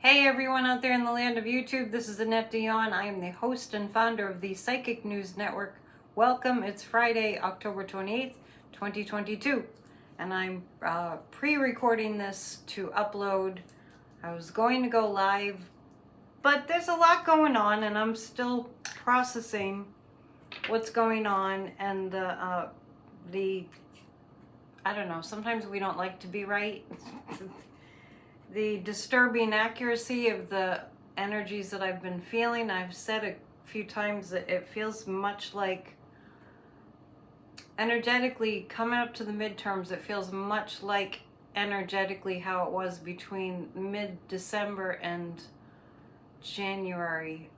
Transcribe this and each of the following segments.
Hey everyone out there in the land of YouTube, this is Annette Dion. I am the host and founder of the Psychic News Network. Welcome, it's Friday, October 28th, 2022. And I'm pre-recording this to upload. I was going to go live, but there's a lot going on and I'm still processing what's going on and I don't know, sometimes we don't like to be right. The disturbing accuracy of the energies that I've been feeling. I've said a few times that it feels much like, energetically, coming up to the midterms, it feels much like energetically how it was between mid-December and January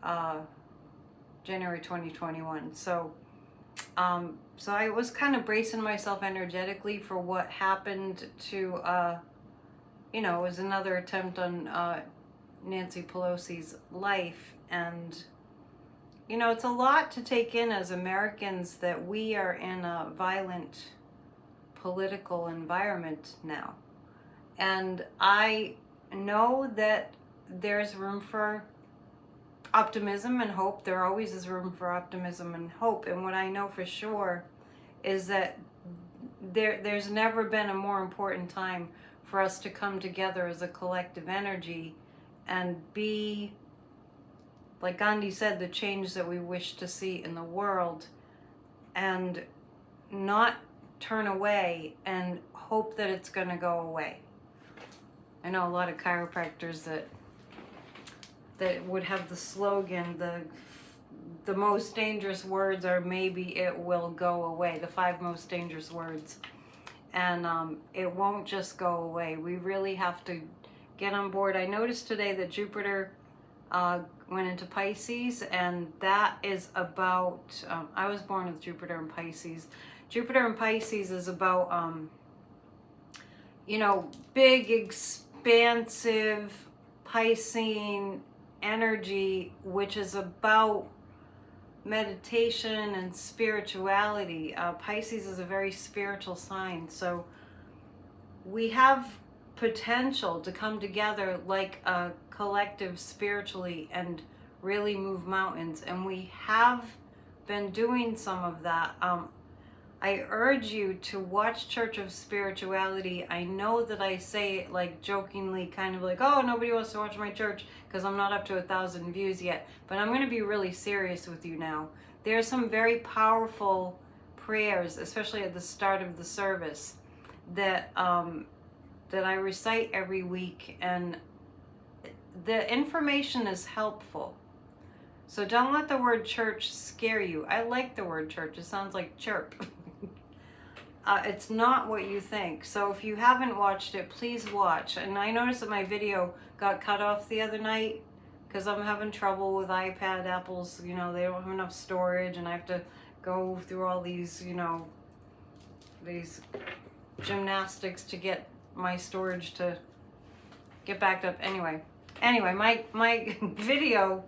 2021. So I was kind of bracing myself energetically for what happened to it was another attempt on Nancy Pelosi's life. And, it's a lot to take in as Americans that we are in a violent political environment now. And I know that there's room for optimism and hope. There always is room for optimism and hope. And what I know for sure is that there's never been a more important time for us to come together as a collective energy and be, like Gandhi said, the change that we wish to see in the world, and not turn away and hope that it's going to go away. I know a lot of chiropractors that would have the slogan, the most dangerous words are maybe it will go away, the 5 most dangerous words. And it won't just go away. We really have to get on board. I noticed today that Jupiter went into Pisces, and that is about, I was born with Jupiter in Pisces. Jupiter in Pisces is about, big, expansive Piscean energy, which is about meditation and spirituality. Pisces is a very spiritual sign, so we have potential to come together like a collective spiritually and really move mountains, and we have been doing some of that. I urge you to watch Church of Spirituality. I know that I say it like jokingly, kind of like, oh, nobody wants to watch my church because I'm not up to 1,000 views yet. But I'm going to be really serious with you now. There are some very powerful prayers, especially at the start of the service, that that I recite every week, and the information is helpful. So don't let the word church scare you. I like the word church. It sounds like chirp. It's not what you think. So if you haven't watched it, please watch. And I noticed that my video got cut off the other night because I'm having trouble with iPad. Apple's, they don't have enough storage, and I have to go through all these, these gymnastics to get my storage to get backed up. Anyway, my video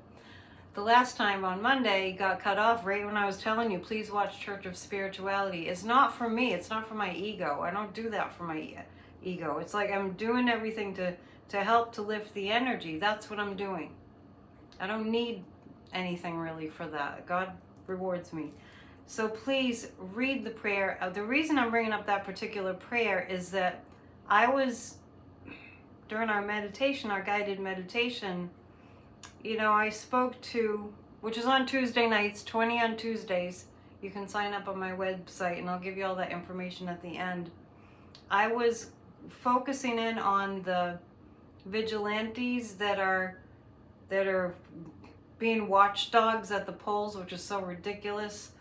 the last time on Monday got cut off right when I was telling you, please watch Church of Spirituality. It's not for me. It's not for my ego. I don't do that for my ego. It's like I'm doing everything to help to lift the energy. That's what I'm doing. I don't need anything really for that. God rewards me. So please read the prayer. The reason I'm bringing up that particular prayer is that I was, during our meditation, our guided meditation, I spoke to, which is on Tuesday nights, 20 on Tuesdays. You can sign up on my website and I'll give you all that information at the end. I was focusing in on the vigilantes that are being watchdogs at the polls, which is so ridiculous.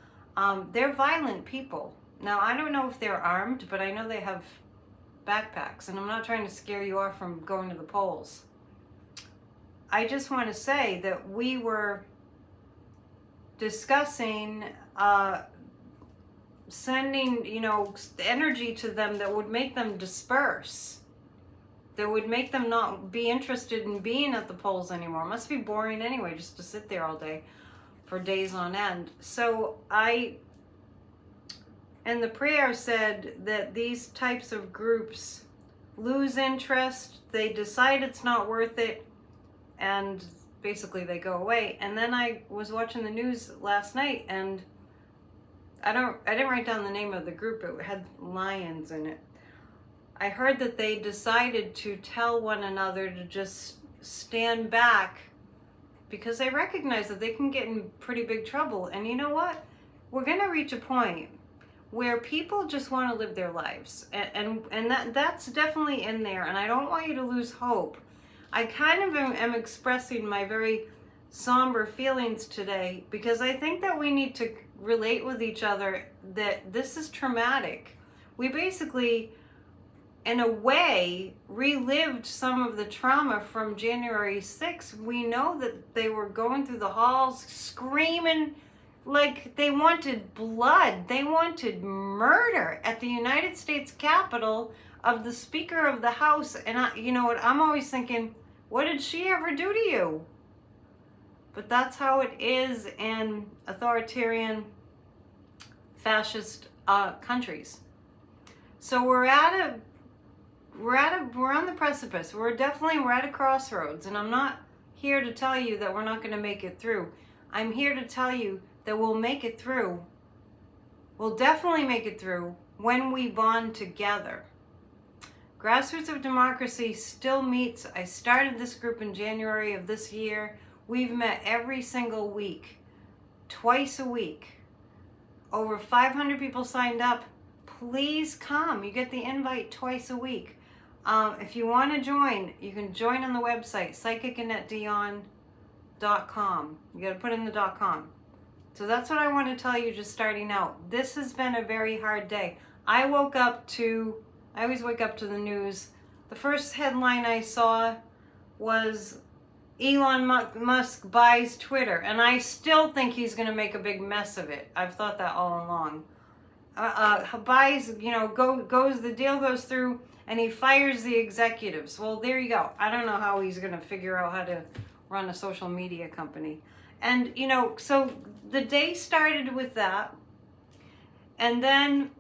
They're violent people. Now, I don't know if they're armed, but I know they have backpacks, and I'm not trying to scare you off from going to the polls. I just want to say that we were discussing sending, energy to them that would make them disperse, that would make them not be interested in being at the polls anymore. It must be boring anyway, just to sit there all day for days on end. So and the prayer said that these types of groups lose interest, they decide it's not worth it, and basically they go away. And then I was watching the news last night, and I didn't write down the name of the group. It had lions in it. I heard that they decided to tell one another to just stand back because they recognize that they can get in pretty big trouble. And you know what? We're going to reach a point where people just want to live their lives. And that's definitely in there. And I don't want you to lose hope. I kind of am expressing my very somber feelings today because I think that we need to relate with each other that this is traumatic. We basically, in a way, relived some of the trauma from January 6th. We know that they were going through the halls screaming like they wanted blood. They wanted murder at the United States Capitol of the Speaker of the House. And you know what? I'm always thinking, what did she ever do to you? But that's how it is in authoritarian, fascist countries. So we're on the precipice. We're at a crossroads, and I'm not here to tell you that we're not going to make it through. I'm here to tell you that we'll make it through. We'll definitely make it through when we bond together. Grassroots of Democracy still meets. I started this group in January of this year. We've met every single week, twice a week. Over 500 people signed up. Please come. You get the invite twice a week. If you want to join, you can join on the website, psychicannetdion.com. You got to put in the .com. So that's what I want to tell you just starting out. This has been a very hard day. I always wake up to the news. The first headline I saw was Elon Musk buys Twitter, and I still think he's going to make a big mess of it. I've thought that all along. Buys, the deal goes through, and he fires the executives. Well, there you go. I don't know how he's going to figure out how to run a social media company. And, so the day started with that, and then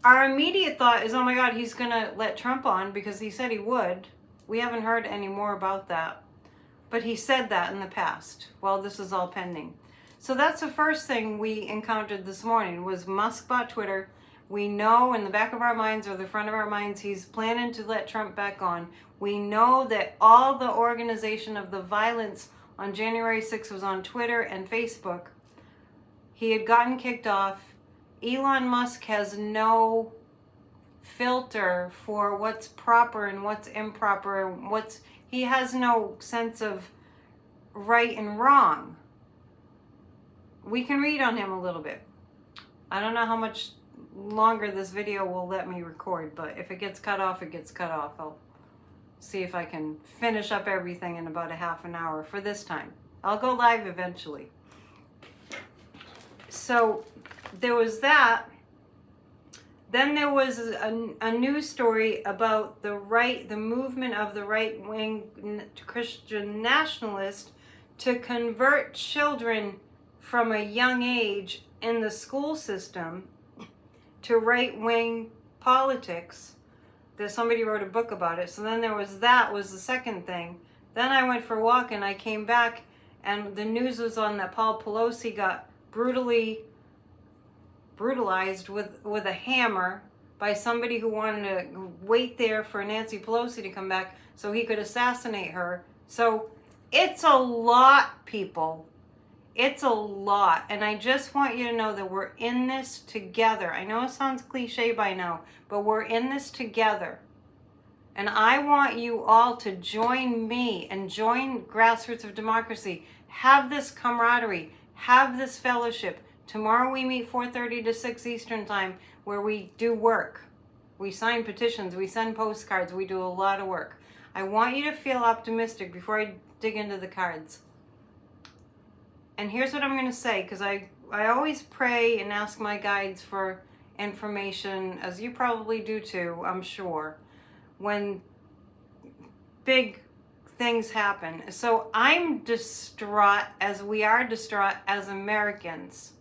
our immediate thought is, oh my God, he's going to let Trump on because he said he would. We haven't heard any more about that. But he said that in the past while this is all pending. So that's the first thing we encountered this morning was Musk bought Twitter. We know in the back of our minds or the front of our minds he's planning to let Trump back on. We know that all the organization of the violence on January 6th was on Twitter and Facebook. He had gotten kicked off. Elon Musk has no filter for what's proper and what's improper. He has no sense of right and wrong. We can read on him a little bit. I don't know how much longer this video will let me record, but if it gets cut off, it gets cut off. I'll see if I can finish up everything in about a half an hour for this time. I'll go live eventually. So there was that. Then there was a news story about the movement of the right-wing Christian nationalists to convert children from a young age in the school system to right-wing politics. That somebody wrote a book about it. So then was the second thing. Then I went for a walk and I came back and the news was on that Paul Pelosi got brutalized with a hammer by somebody who wanted to wait there for Nancy Pelosi to come back so he could assassinate her. So it's a lot, people. It's a lot. And I just want you to know that we're in this together. I know it sounds cliche by now, but we're in this together. And I want you all to join me and join Grassroots of Democracy. Have this camaraderie. Have this fellowship. Tomorrow we meet 4:30 to 6 Eastern time where we do work. We sign petitions. We send postcards. We do a lot of work. I want you to feel optimistic before I dig into the cards. And here's what I'm going to say, because I always pray and ask my guides for information, as you probably do too, I'm sure, when big things happen. So I'm distraught, as we are distraught as Americans,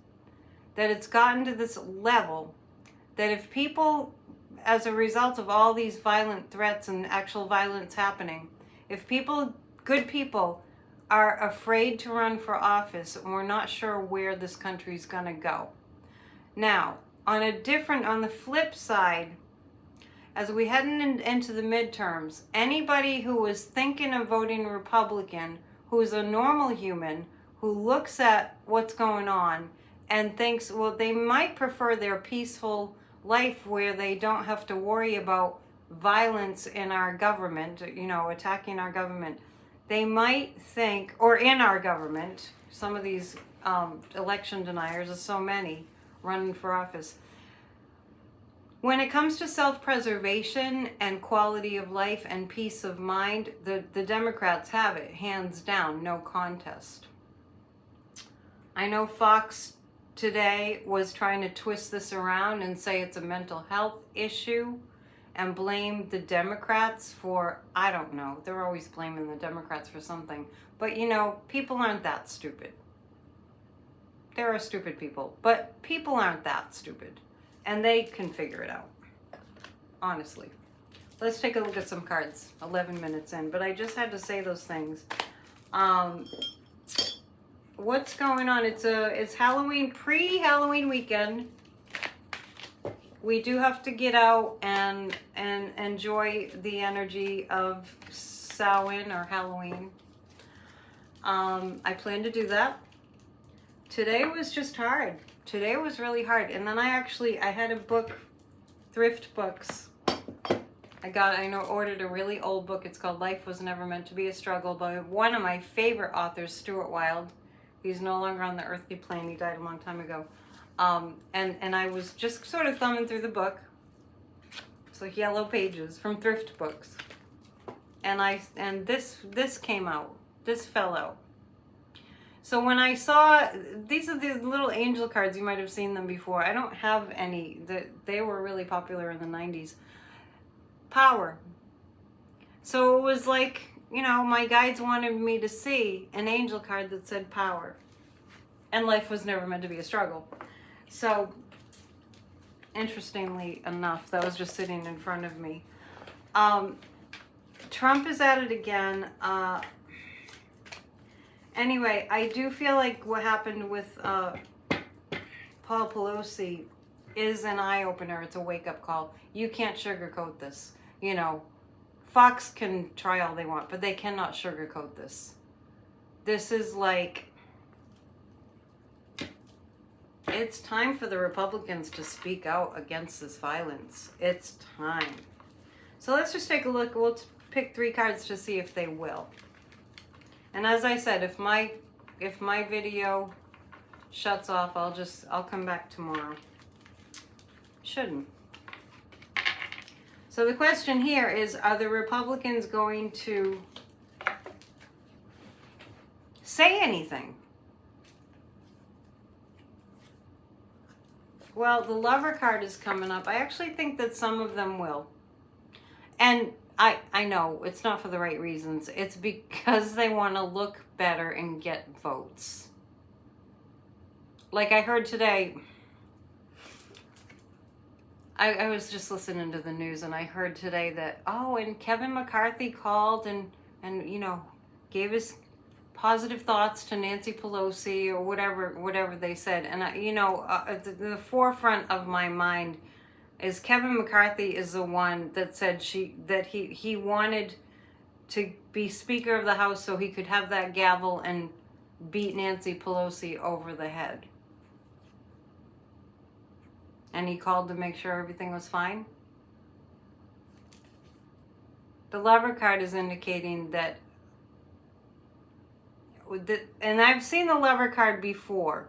that it's gotten to this level that if people, as a result of all these violent threats and actual violence happening, if people good people are afraid to run for office, and we're not sure where this country's going to go. Now, on the flip side, as we head into the midterms, anybody who was thinking of voting Republican, who's a normal human, who looks at what's going on and thinks, well, they might prefer their peaceful life where they don't have to worry about violence in our government, attacking our government. They might think, or in our government, some of these election deniers, there's so many running for office. When it comes to self-preservation and quality of life and peace of mind, the Democrats have it, hands down, no contest. I know Fox today was trying to twist this around and say it's a mental health issue and blame the Democrats for, I don't know, they're always blaming the Democrats for something. But people aren't that stupid. There are stupid people, but people aren't that stupid. And they can figure it out, honestly. Let's take a look at some cards, 11 minutes in. But I just had to say those things. What's going on? It's Halloween, pre-Halloween weekend. We do have to get out and enjoy the energy of Samhain or Halloween. I plan to do that. Today was just hard. Today was really hard. And then I had a book, thrift books. I ordered a really old book. It's called Life Was Never Meant to Be a Struggle by one of my favorite authors, Stuart Wilde. He's no longer on the earthly plane. He died a long time ago. And I was just sort of thumbing through the book. It's like yellow pages from thrift books. And this came out. This fell out. So when I saw, these are the little angel cards, you might have seen them before. I don't have any. They were really popular in the 90s. Power. So it was like, my guides wanted me to see an angel card that said power. And life was never meant to be a struggle. So, interestingly enough, that was just sitting in front of me. Trump is at it again. Anyway, I do feel like what happened with Paul Pelosi is an eye-opener. It's a wake-up call. You can't sugarcoat this. Fox can try all they want, but they cannot sugarcoat this. This is like, it's time for the Republicans to speak out against this violence. It's time. So let's just take a look. We'll pick 3 cards to see if they will. And as I said, if my video shuts off, I'll come back tomorrow. Shouldn't. So the question here is, are the Republicans going to say anything? Well, the Lover card is coming up. I actually think that some of them will. And I know it's not for the right reasons. It's because they want to look better and get votes. Like I heard today, I was just listening to the news and I heard today that, and Kevin McCarthy called and gave his positive thoughts to Nancy Pelosi or whatever they said. And the forefront of my mind is Kevin McCarthy is the one that said he wanted to be Speaker of the House so he could have that gavel and beat Nancy Pelosi over the head. And he called to make sure everything was fine. The Lover card is indicating that, and I've seen the Lover card before,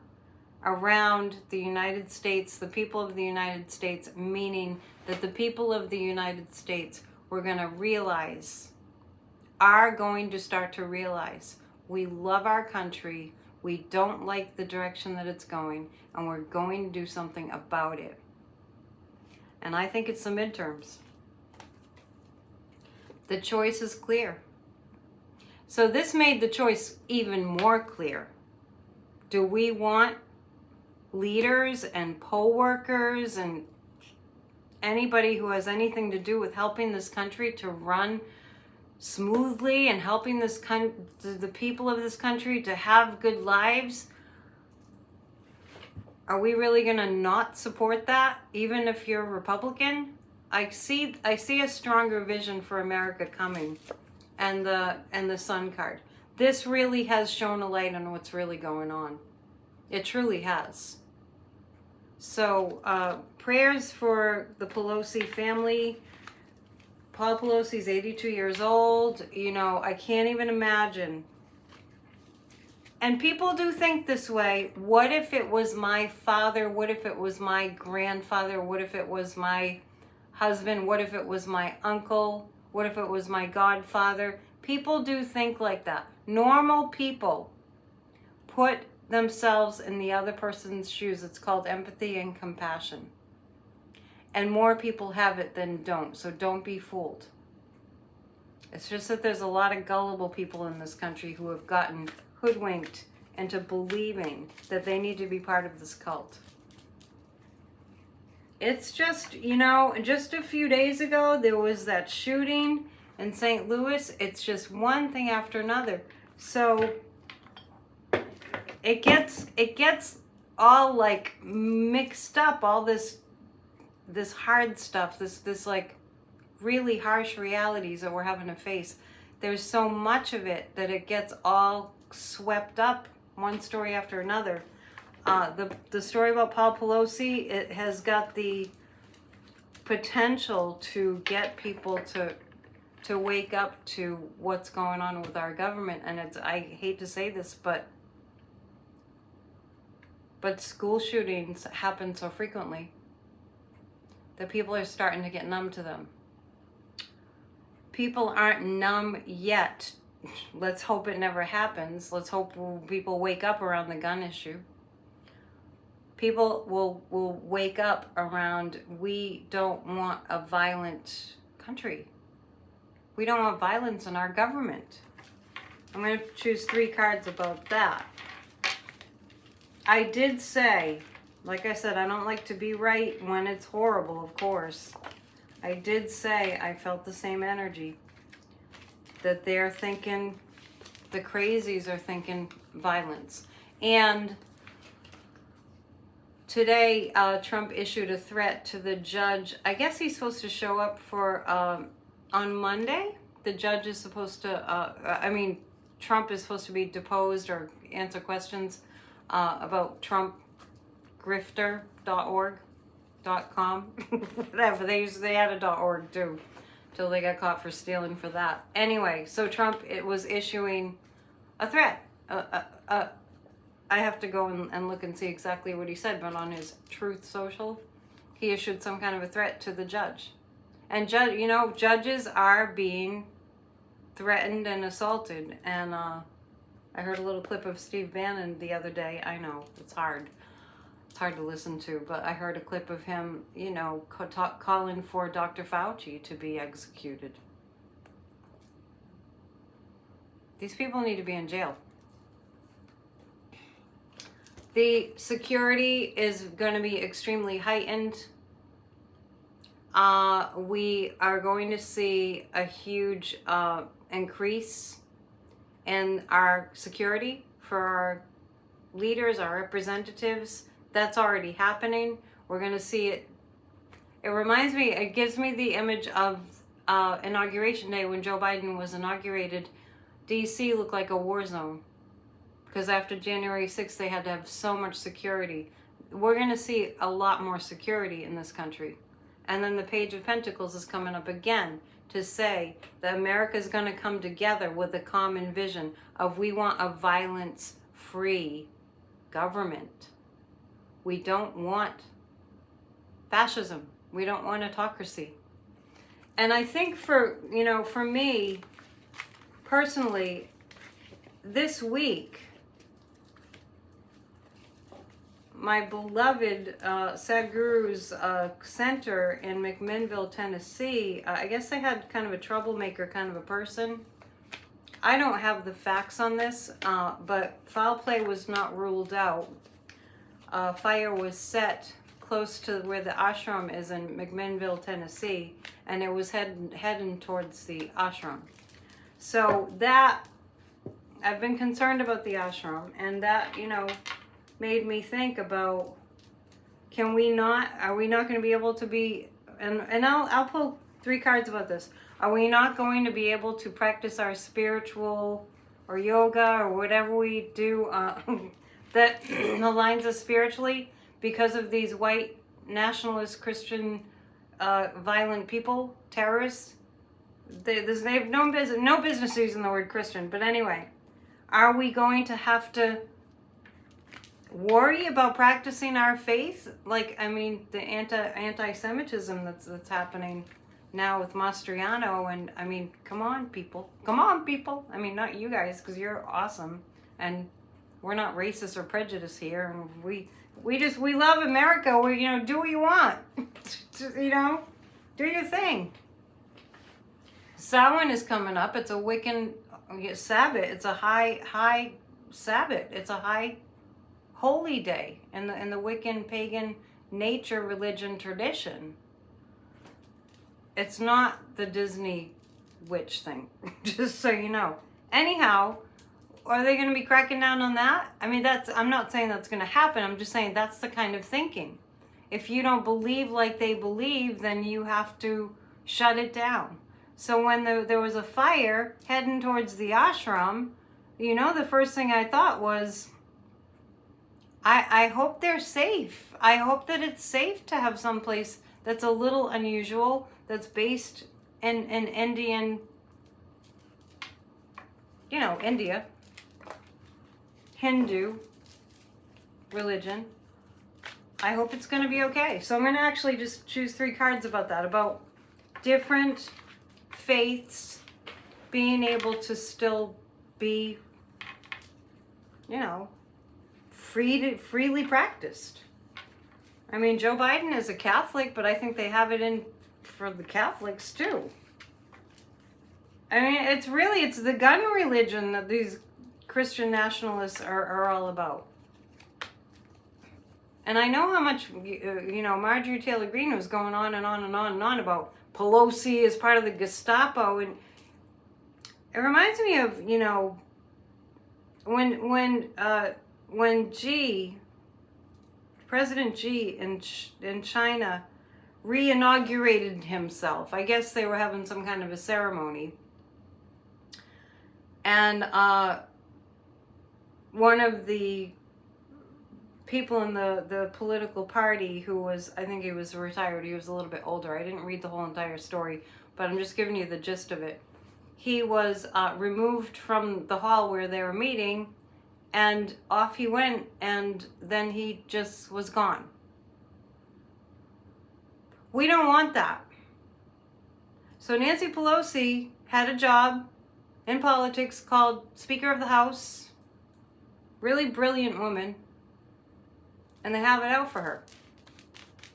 around the United States, the people of the United States, meaning that the people of the United States are going to start to realize we love our country, we don't like the direction that it's going, and we're going to do something about it. And I think it's the midterms. The choice is clear. So this made the choice even more clear. Do we want leaders and poll workers and anybody who has anything to do with helping this country to run smoothly and helping the people of this country to have good lives, are we really going to not support that, even if you're Republican? I see a stronger vision for America coming, and the Sun card. This really has shown a light on what's really going on. It truly has. So prayers for the Pelosi family. Paul Pelosi's 82 years old. You know, I can't even imagine. And people do think this way. What if it was my father? What if it was my grandfather? What if it was my husband? What if it was my uncle? What if it was my godfather? People do think like that. Normal people put themselves in the other person's shoes. It's called empathy and compassion. And more people have it than don't, so don't be fooled. It's just that there's a lot of gullible people in this country who have gotten hoodwinked into believing that they need to be part of this cult. It's just, you know, just a few days ago, there was that shooting in St. Louis. It's just one thing after another. So it gets all like mixed up, all this hard stuff, this like really harsh realities that we're having to face. There's so much of it that it gets all swept up, one story after another. The story about Paul Pelosi, it has got the potential to get people to wake up to what's going on with our government. And I hate to say this, but school shootings happen so frequently that people are starting to get numb to them. People aren't numb yet. Let's hope it never happens. Let's hope people wake up around the gun issue. People will wake up around, we don't want a violent country. We don't want violence in our government. I'm going to choose 3 cards about that. I did say, like I said, I don't like to be right when it's horrible, of course. I did say I felt the same energy. That they're thinking, the crazies are thinking violence. And today, Trump issued a threat to the judge. I guess he's supposed to show up for, on Monday. The judge is supposed to, Trump is supposed to be deposed or answer questions about trumpgrifter.org.com. Whatever, they had a .org too, till they got caught for stealing for that. Anyway, so Trump, it was issuing a threat. I have to go and look and see exactly what he said, but on his Truth Social, he issued some kind of a threat to the judge. And judges are being threatened and assaulted. And I heard a little clip of Steve Bannon the other day. I know, it's hard. It's hard to listen to, but I heard a clip of him, calling for Dr. Fauci to be executed. These people need to be in jail. The security is going to be extremely heightened. We are going to see a huge increase in our security for our leaders, our representatives. That's already happening. We're going to see it. It reminds me, it gives me the image of Inauguration Day when Joe Biden was inaugurated. DC looked like a war zone. Because after January 6th, they had to have so much security. We're going to see a lot more security in this country. And then the Page of Pentacles is coming up again to say that America is going to come together with a common vision of we want a violence-free government. We don't want fascism. We don't want autocracy. And I think for me, personally, this week, my beloved Sadhguru's center in McMinnville, Tennessee, I guess they had kind of a troublemaker kind of a person. I don't have the facts on this, but foul play was not ruled out. Fire was set close to where the ashram is in McMinnville, Tennessee, and it was heading towards the ashram. So that, I've been concerned about the ashram, and that, you know, made me think about, are we not going to be able to be, and I'll pull 3 cards about this. Are we not going to be able to practice our spiritual or yoga or whatever we do that aligns us spiritually because of these white nationalist Christian violent people, terrorists? They have no business using the word Christian, but anyway, are we going to have to worry about practicing our faith? Like, I mean, the anti-Semitism that's happening now with Mastriano, and I mean, come on, people. I mean, not you guys, because you're awesome, and we're not racist or prejudiced here, and we love America. We, you know, do what you want. You know, do your thing. Samhain is coming up. It's a Wiccan Sabbath. It's a high Sabbath. It's a high holy day in the Wiccan pagan nature religion tradition. It's not the Disney witch thing, just so you know. Anyhow, are they going to be cracking down on that? I mean, I'm not saying that's going to happen. I'm just saying that's the kind of thinking. If you don't believe like they believe, then you have to shut it down. So when there was a fire heading towards the ashram, you know, the first thing I thought was, I hope they're safe. I hope that it's safe to have someplace that's a little unusual, that's based in Indian, you know, India, Hindu religion. I hope it's going to be okay. So I'm going to actually just choose 3 cards about that, about different faiths being able to still be, you know, freely practiced. I mean, Joe Biden is a Catholic, but I think they have it in for the Catholics too. I mean, it's the gun religion that these Christian nationalists are all about. And I know how much, you know, Marjorie Taylor Greene was going on and on and on and on about Pelosi as part of the Gestapo. And it reminds me of, you know, when President Xi in China re-inaugurated himself. I guess they were having some kind of a ceremony. And one of the people in the political party who was, I think he was retired, he was a little bit older. I didn't read the whole entire story, but I'm just giving you the gist of it. He was removed from the hall where they were meeting, and off he went, and then he just was gone. We don't want that. So Nancy Pelosi had a job in politics called Speaker of the House. Really brilliant woman. And they have it out for her.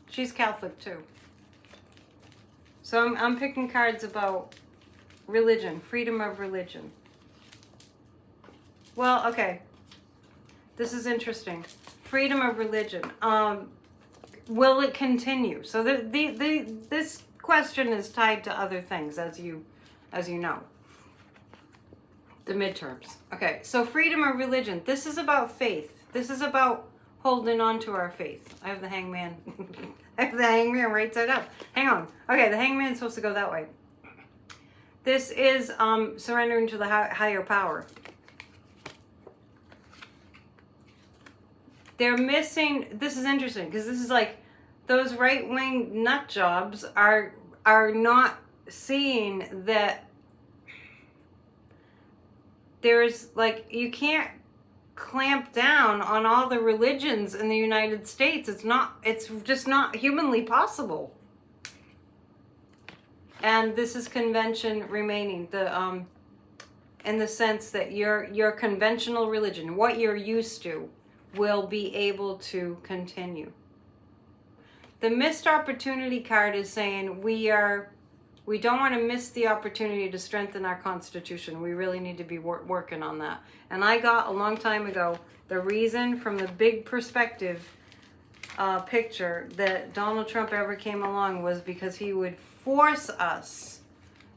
She's Catholic too. So I'm picking cards about religion, freedom of religion. Well, okay. This is interesting. Freedom of religion. Will it continue? So this question is tied to other things, as you know. The midterms. Okay, so freedom of religion. This is about faith. This is about holding on to our faith. I have the hangman. I have the hangman right side up. Hang on. Okay, the hangman's supposed to go that way. This is surrendering to the higher power. They're missing, this is interesting, because this is like, those right-wing nut jobs are not seeing that there's, like, you can't clamp down on all the religions in the United States. It's just not humanly possible. And this is convention remaining, in the sense that your conventional religion, what you're used to, will be able to continue. The missed opportunity card is saying we don't want to miss the opportunity to strengthen our Constitution. We really need to be working on that. And I got a long time ago the reason from the big perspective picture that Donald Trump ever came along was because he would force us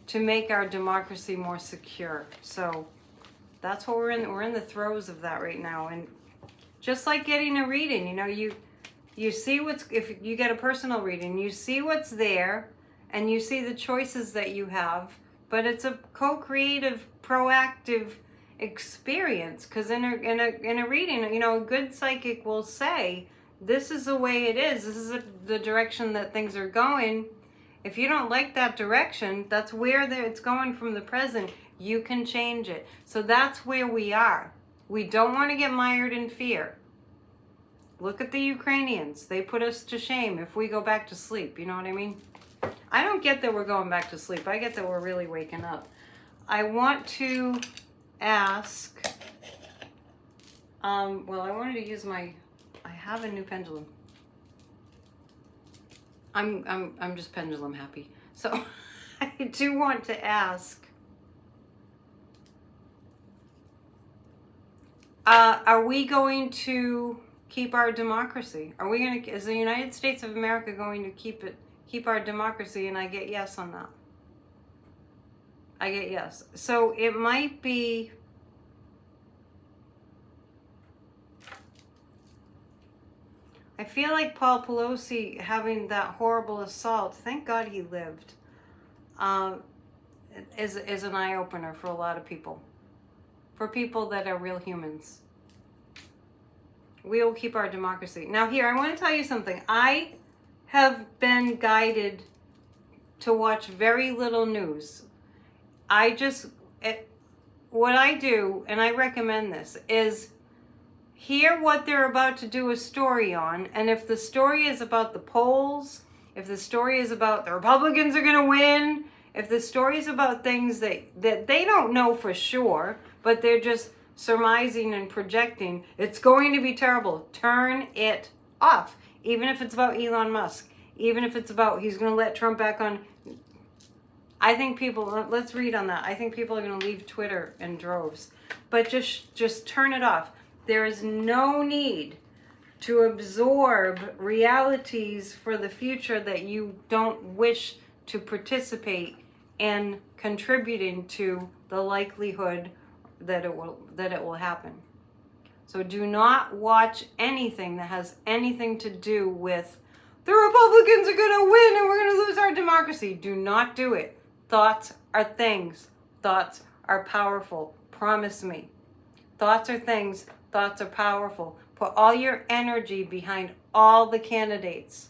to make our democracy more secure. So that's what we're in. We're in the throes of that right now. And just like getting a reading, you know, you see what's, if you get a personal reading, you see what's there and you see the choices that you have, but it's a co-creative, proactive experience. Because in a reading, you know, a good psychic will say, this is the way it is. This is the direction that things are going. If you don't like that direction, that's where it's going from the present. You can change it. So that's where we are. We don't want to get mired in fear. Look at the Ukrainians. They put us to shame if we go back to sleep. You know what I mean? I don't get that we're going back to sleep. I get that we're really waking up. I want to ask, well, I wanted to use I have a new pendulum. I'm just pendulum happy. So I do want to ask, are we going to keep our democracy? Are we going to, is the United States of America going to keep our democracy? And I get yes on that. I get yes. So it might be, I feel like Paul Pelosi having that horrible assault, thank God he lived, is an eye-opener for a lot of people. For people that are real humans. We will keep our democracy. Now here, I want to tell you something. I have been guided to watch very little news. What I do, and I recommend this, is hear what they're about to do a story on, and if the story is about the polls, if the story is about the Republicans are going to win, if the story is about things that they don't know for sure, but they're just surmising and projecting, it's going to be terrible. Turn it off. Even if it's about Elon Musk, even if it's about he's going to let Trump back on. I think people, let's read on that. I think people are going to leave Twitter in droves. But just turn it off. There is no need to absorb realities for the future that you don't wish to participate in contributing to the likelihood that it will happen. So do not watch anything that has anything to do with the Republicans are going to win and we're going to lose our democracy. Do not do it. Thoughts are things. Thoughts are powerful. Promise me. Thoughts are things. Thoughts are powerful. Put all your energy behind all the candidates.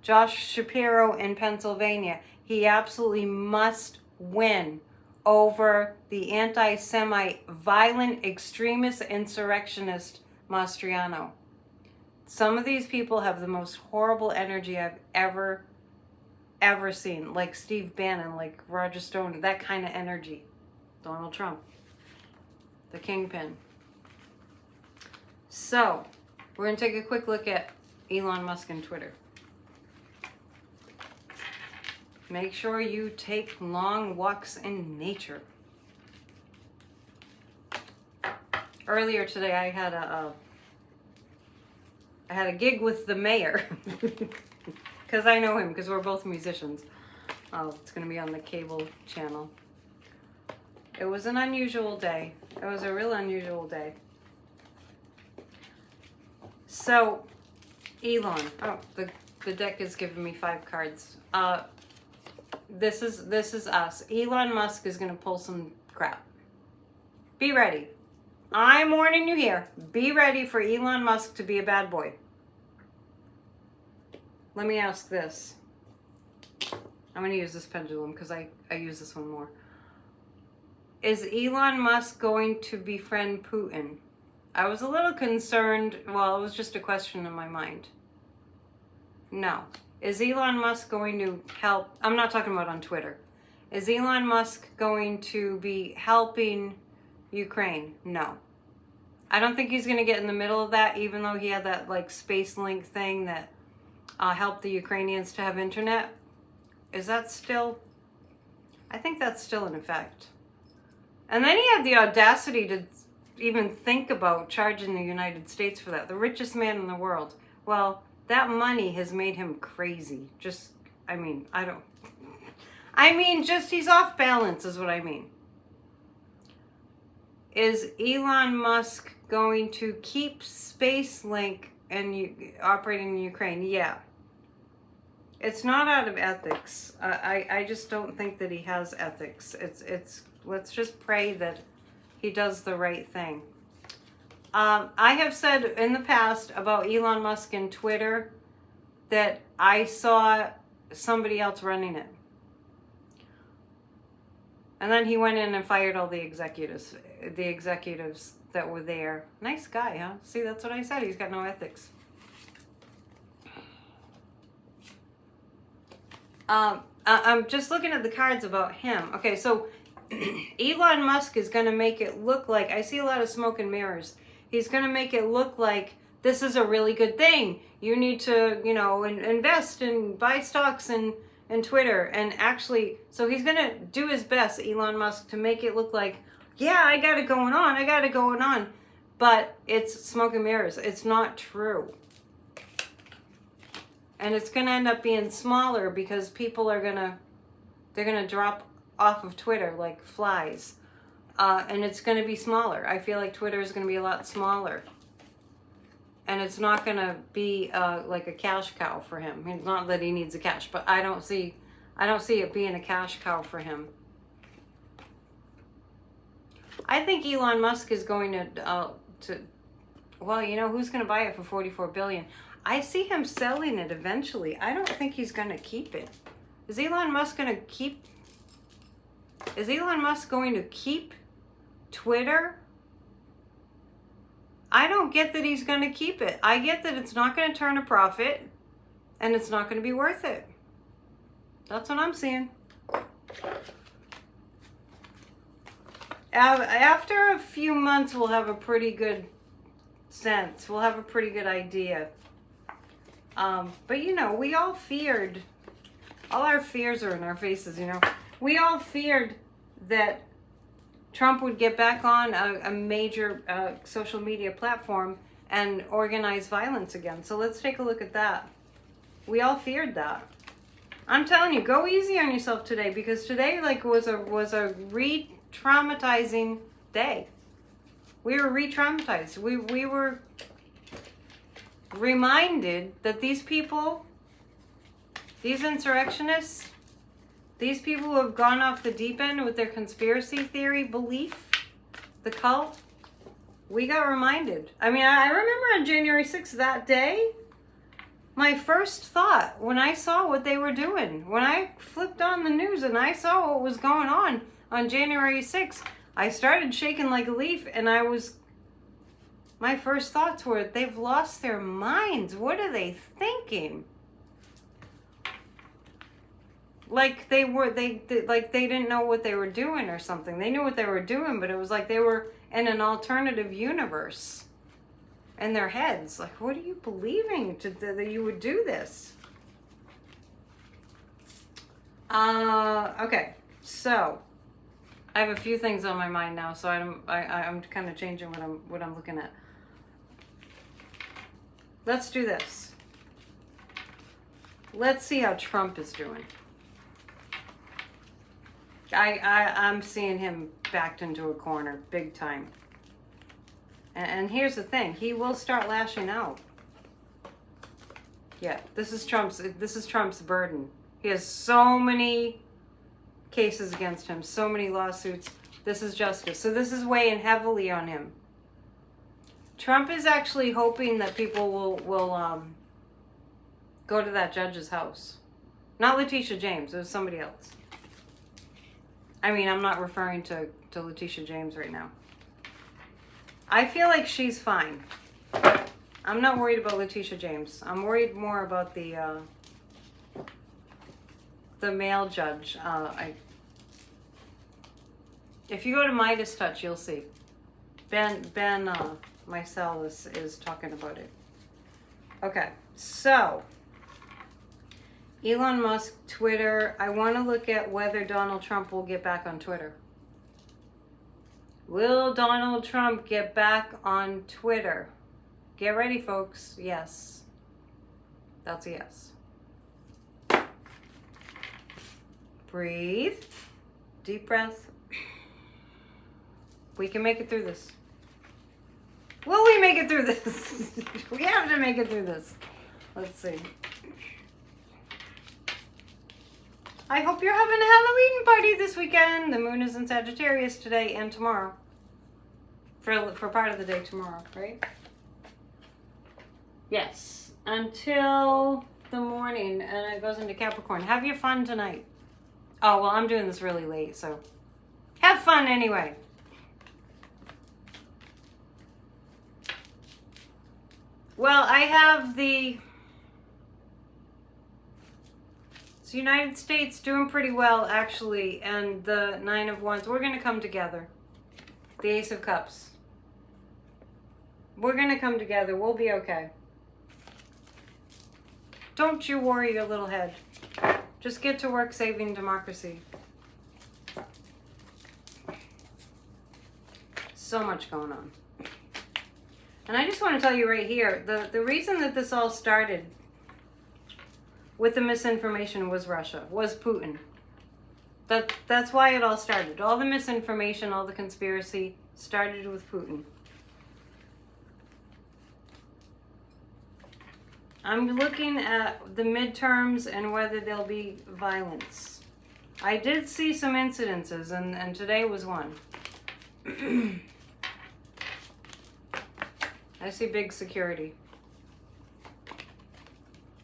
Josh Shapiro in Pennsylvania, he absolutely must win over the anti-Semite, violent, extremist, insurrectionist Mastriano. Some of these people have the most horrible energy I've ever seen. Like Steve Bannon, like Roger Stone, that kind of energy. Donald Trump, the kingpin. So, we're going to take a quick look at Elon Musk and Twitter. Make sure you take long walks in nature. Earlier today, I had a gig with the mayor because I know him because we're both musicians. It's going to be on the cable channel. It was an unusual day. It was a real unusual day. So, Elon. Oh, the deck is giving me 5 cards. This is us. Elon Musk is going to pull some crap. Be ready. I'm warning you here. Be ready for Elon Musk to be a bad boy. Let me ask this. I'm going to use this pendulum because I use this one more. Is Elon Musk going to befriend Putin? I was a little concerned. Well, it was just a question in my mind. No. Is Elon Musk going to help? I'm not talking about on Twitter. Is Elon Musk going to be helping Ukraine? No. I don't think he's going to get in the middle of that, even though he had that like space link thing that helped the Ukrainians to have internet. Is that still? I think that's still in effect. And then he had the audacity to even think about charging the United States for that. The richest man in the world. Well, that money has made him crazy. I I mean, just he's off balance is what I mean. Is Elon Musk going to keep SpaceLink and operating in Ukraine? Yeah. It's not out of ethics. I just don't think that he has ethics. It's let's just pray that he does the right thing. I have said in the past about Elon Musk and Twitter that I saw somebody else running it. And then he went in and fired all the executives that were there. Nice guy, huh? See, that's what I said. He's got no ethics. I'm just looking at the cards about him. Okay, so Elon Musk is going to make it look like, I see a lot of smoke and mirrors. He's going to make it look like this is a really good thing. You need to, invest and buy stocks and Twitter. And actually, so he's going to do his best, Elon Musk, to make it look like, yeah, I got it going on. But it's smoke and mirrors. It's not true. And it's going to end up being smaller because people are they're going to drop off of Twitter like flies. And it's going to be smaller. I feel like Twitter is going to be a lot smaller. And it's not going to be like a cash cow for him. It's not that he needs a cash, but I don't see it being a cash cow for him. I think Elon Musk is going to who's going to buy it for $44 billion? I see him selling it eventually. I don't think he's going to keep it. Is Elon Musk going to keep Twitter? I don't get that he's going to keep it. I get that it's not going to turn a profit and it's not going to be worth it. That's what I'm seeing. After a few months, we'll have a pretty good sense. We'll have a pretty good idea. But we all feared, all our fears are in our faces, We all feared that Trump would get back on a major social media platform and organize violence again. So let's take a look at that. We all feared that. I'm telling you, go easy on yourself today, because today was a re-traumatizing day. We were re-traumatized. We were reminded that these people, these insurrectionists, these people who have gone off the deep end with their conspiracy theory belief, the cult, we got reminded. I mean, I remember on January 6th, that day, my first thought when I saw what they were doing, when I flipped on the news and I saw what was going on January 6th, I started shaking like a leaf, and my first thoughts were, they've lost their minds. What are they thinking? Like they didn't know what they were doing or something. They knew what they were doing, but it was like they were in an alternative universe in their heads. Like, what are you believing that you would do this? Okay, so I have a few things on my mind now, so I'm kind of changing what I'm looking at. Let's do this. Let's see how Trump is doing. I'm seeing him backed into a corner big time. And here's the thing, he will start lashing out. Yeah, this is Trump's burden. He has so many cases against him, so many lawsuits. This is justice. So this is weighing heavily on him. Trump is actually hoping that people will go to that judge's house. Not Letitia James, it was somebody else. I mean, I'm not referring to Letitia James right now. I feel like she's fine. I'm not worried about Letitia James. I'm worried more about the male judge. If you go to Midas Touch, you'll see. Ben Micel is talking about it. Okay, so Elon Musk, Twitter. I want to look at whether Donald Trump will get back on Twitter. Will Donald Trump get back on Twitter? Get ready, folks. Yes. That's a yes. Breathe. Deep breath. We can make it through this. Will we make it through this? We have to make it through this. Let's see. I hope you're having a Halloween party this weekend. The moon is in Sagittarius today and tomorrow. For part of the day tomorrow, right? Yes. Until the morning, and it goes into Capricorn. Have your fun tonight. Oh, well, I'm doing this really late, so have fun anyway. Well, I have the United States doing pretty well, actually, and the Nine of Wands. We're going to come together. The Ace of Cups. We're going to come together. We'll be okay. Don't you worry your little head. Just get to work saving democracy. So much going on. And I just want to tell you right here, the reason that this all started with the misinformation was Russia, was Putin. That's why it all started. All the misinformation, all the conspiracy started with Putin. I'm looking at the midterms and whether there'll be violence. I did see some incidences, and today was one. I see big security.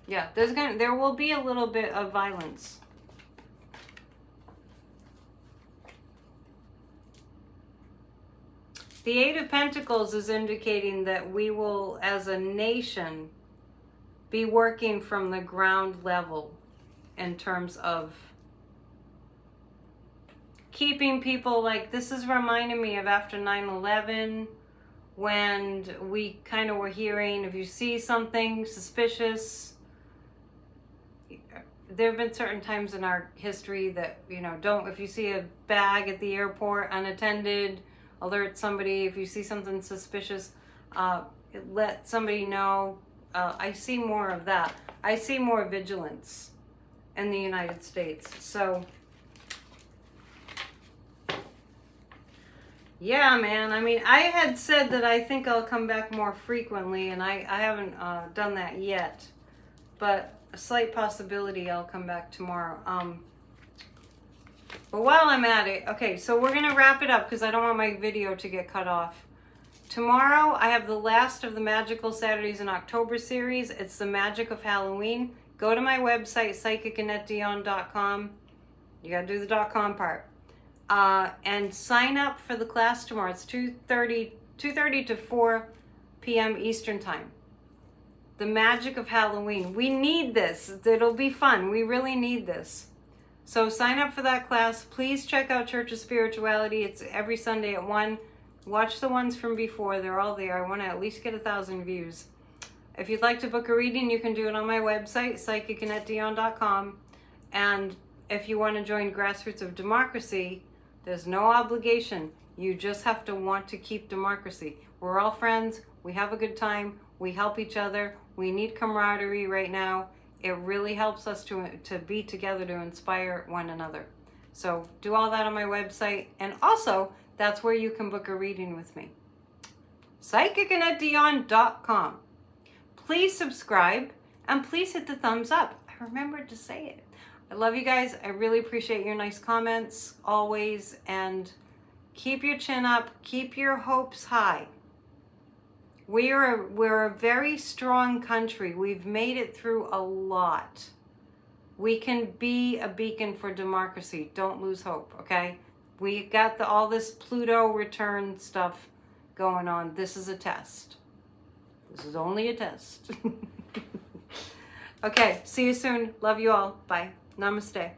Yeah, there will be a little bit of violence. The Eight of Pentacles is indicating that we will, as a nation, be working from the ground level in terms of keeping people like, this is reminding me of after 9/11, when we kind of were hearing, if you see something suspicious, there have been certain times in our history that, if you see a bag at the airport unattended, alert somebody. If you see something suspicious, let somebody know. I see more of that. I see more vigilance in the United States. So, yeah, man. I mean, I had said that I think I'll come back more frequently, and I haven't done that yet. But a slight possibility I'll come back tomorrow. But while I'm at it, okay, so we're going to wrap it up because I don't want my video to get cut off. Tomorrow, I have the last of the Magical Saturdays in October series. It's the Magic of Halloween. Go to my website, psychicannetteDion.com. You got to do the .com part. And sign up for the class tomorrow. It's 2:30 to 4 p.m. Eastern Time. The Magic of Halloween. We need this. It'll be fun. We really need this. So sign up for that class. Please check out Church of Spirituality. It's every Sunday at 1. Watch the ones from before. They're all there. I want to at least get 1,000 views. If you'd like to book a reading, you can do it on my website, psychicannetteDion.com. And if you want to join Grassroots of Democracy, there's no obligation. You just have to want to keep democracy. We're all friends. We have a good time. We help each other. We need camaraderie right now. It really helps us to be together, to inspire one another. So do all that on my website. And also, that's where you can book a reading with me. PsychicAnnetteDion.com. Please subscribe and please hit the thumbs up. I remembered to say it. I love you guys. I really appreciate your nice comments always. And keep your chin up. Keep your hopes high. We're a very strong country. We've made it through a lot. We can be a beacon for democracy. Don't lose hope, okay? We got all this Pluto return stuff going on. This is a test. This is only a test. Okay, see you soon. Love you all. Bye. Namaste.